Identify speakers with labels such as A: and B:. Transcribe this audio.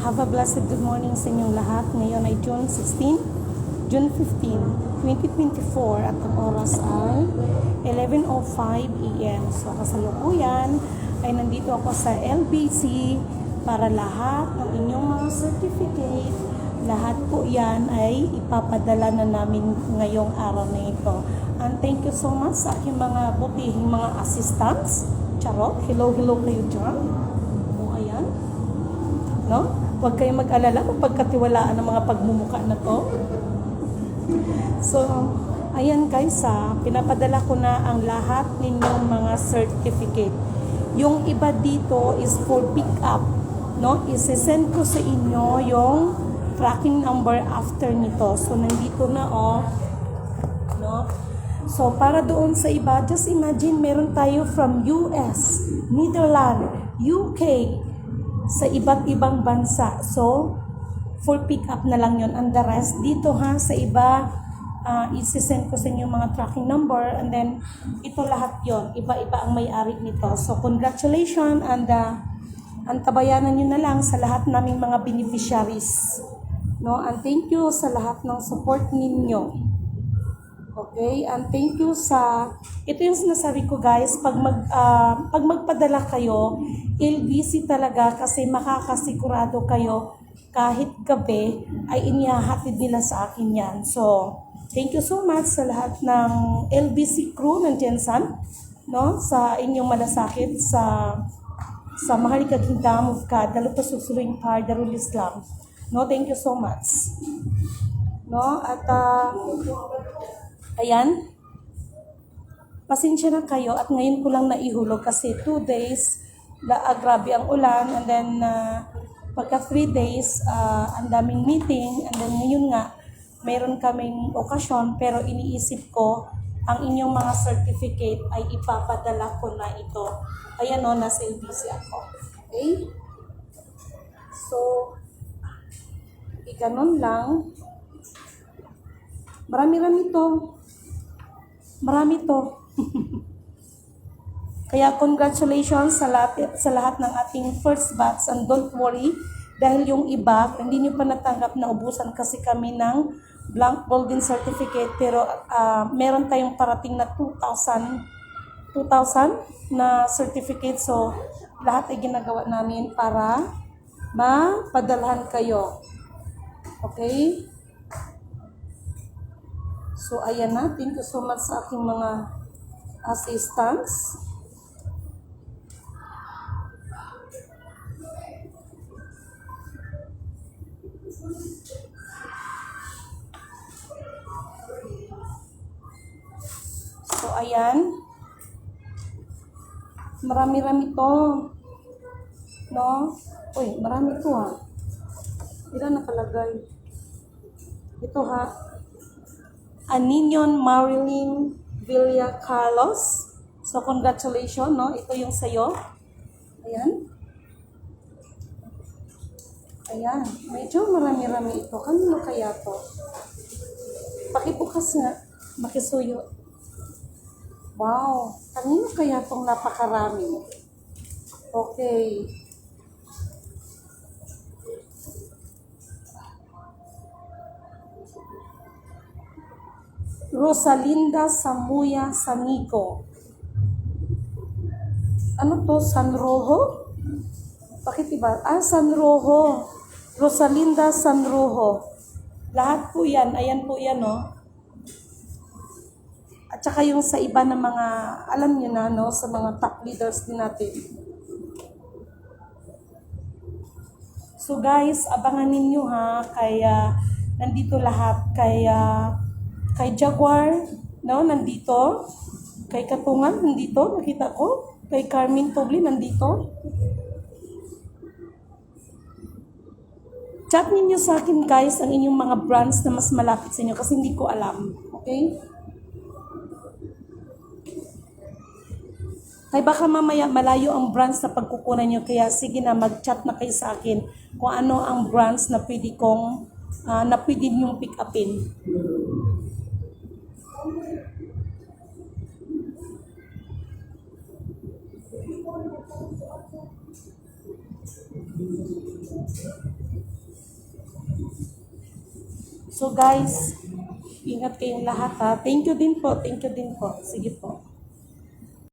A: Have a blessed good morning sa inyong lahat. Ngayon ay June 15, 2024 at ang oras ay 11:05 a.m. So kasalukuyan ay nandito ako sa LBC para lahat ng inyong mga certificate, lahat po yan ay ipapadala na namin ngayong araw na ito. And thank you so much sa aking mga butihing mga assistants. Charot, hello kayo dyan. O ayan. No? Huwag kayong mag-alala kung pagkatiwalaan ng mga pagmumuka na to. So, ayan guys pinapadala ko na ang lahat ninyong mga certificate. Yung iba dito is for pick up. No? Isesend ko sa inyo yung tracking number after nito. So, nandito na no? So, para doon sa iba, just imagine meron tayo from US, Netherlands, UK, sa iba't ibang bansa. So, for pick up na lang yon. And the rest, dito sa iba, isisend ko sa inyo mga tracking number. And then, ito lahat yon. Iba-iba ang may-ari nito. So, congratulations and antabayanan nyo na lang sa lahat naming mga beneficiaries. No? And thank you sa lahat ng support ninyo. Okay? And thank you ito yung sinasabi ko guys, pag magpadala kayo, LBC talaga kasi makakasigurado kayo kahit gabi ay inihahatid nila sa akin yan. So, thank you so much sa lahat ng LBC crew ng Jensan, no? Sa inyong malasakit sa Mahalika Kingdom of God, Dalupa Susuring Par, Darul Islam. No, thank you so much. No, at ayan, pasensya na kayo at ngayon ko lang naihulog kasi 2 days, grabe ang ulan, and then pagka 3 days, ang daming meeting, and then ngayon nga, mayroon kaming okasyon, pero iniisip ko, ang inyong mga certificate ay ipapadala ko na ito. Ayan nasa LBC ako. Okay? So, ganun lang. Marami to. Kaya congratulations sa lahat ng ating first batch, and don't worry dahil yung iba hindi nyo pa natanggap na ubusan kasi kami ng blank golden certificate, pero meron tayong parating na 2,000 na certificate. So lahat ay ginagawa namin para mapadalhan kayo. Okay? So, ayan na. Thank you so much sa aking mga assistants. So, ayan. Marami-rami to. No? Uy, marami to Ilan nakalagay? Ito Aninion Marilyn Villa Carlos. So, congratulations, no? Ito yung sayo. Ayan. Ayan. Medyo marami-rami ito. Kanino kaya to? Pakibukas nga. Makisuyo. Wow. Kanino kaya tong napakarami? Okay. Rosalinda Samuya Sanico. Ano to? Sanrojo? Bakit iba? Sanrojo. Rosalinda Sanrojo. Lahat po yan. Ayan po yan, At saka yung sa iba na mga, alam niyo na, sa mga top leaders din natin. So guys, abangan ninyo kaya nandito lahat, kay Jaguar, nandito. Kay Katungan, nandito, nakita ko. Kay Carmen Tobli, nandito. Chat ninyo sa akin, guys, ang inyong mga brands na mas malapit sa inyo kasi hindi ko alam. Okay? Kaya baka mamaya malayo ang brands na pagkukunan nyo, kaya sige na, mag-chat na kayo sa akin kung ano ang brands na pwede nyong pick upin. So guys, ingat kayong lahat ha. Thank you din po. Thank you din po. Sige po.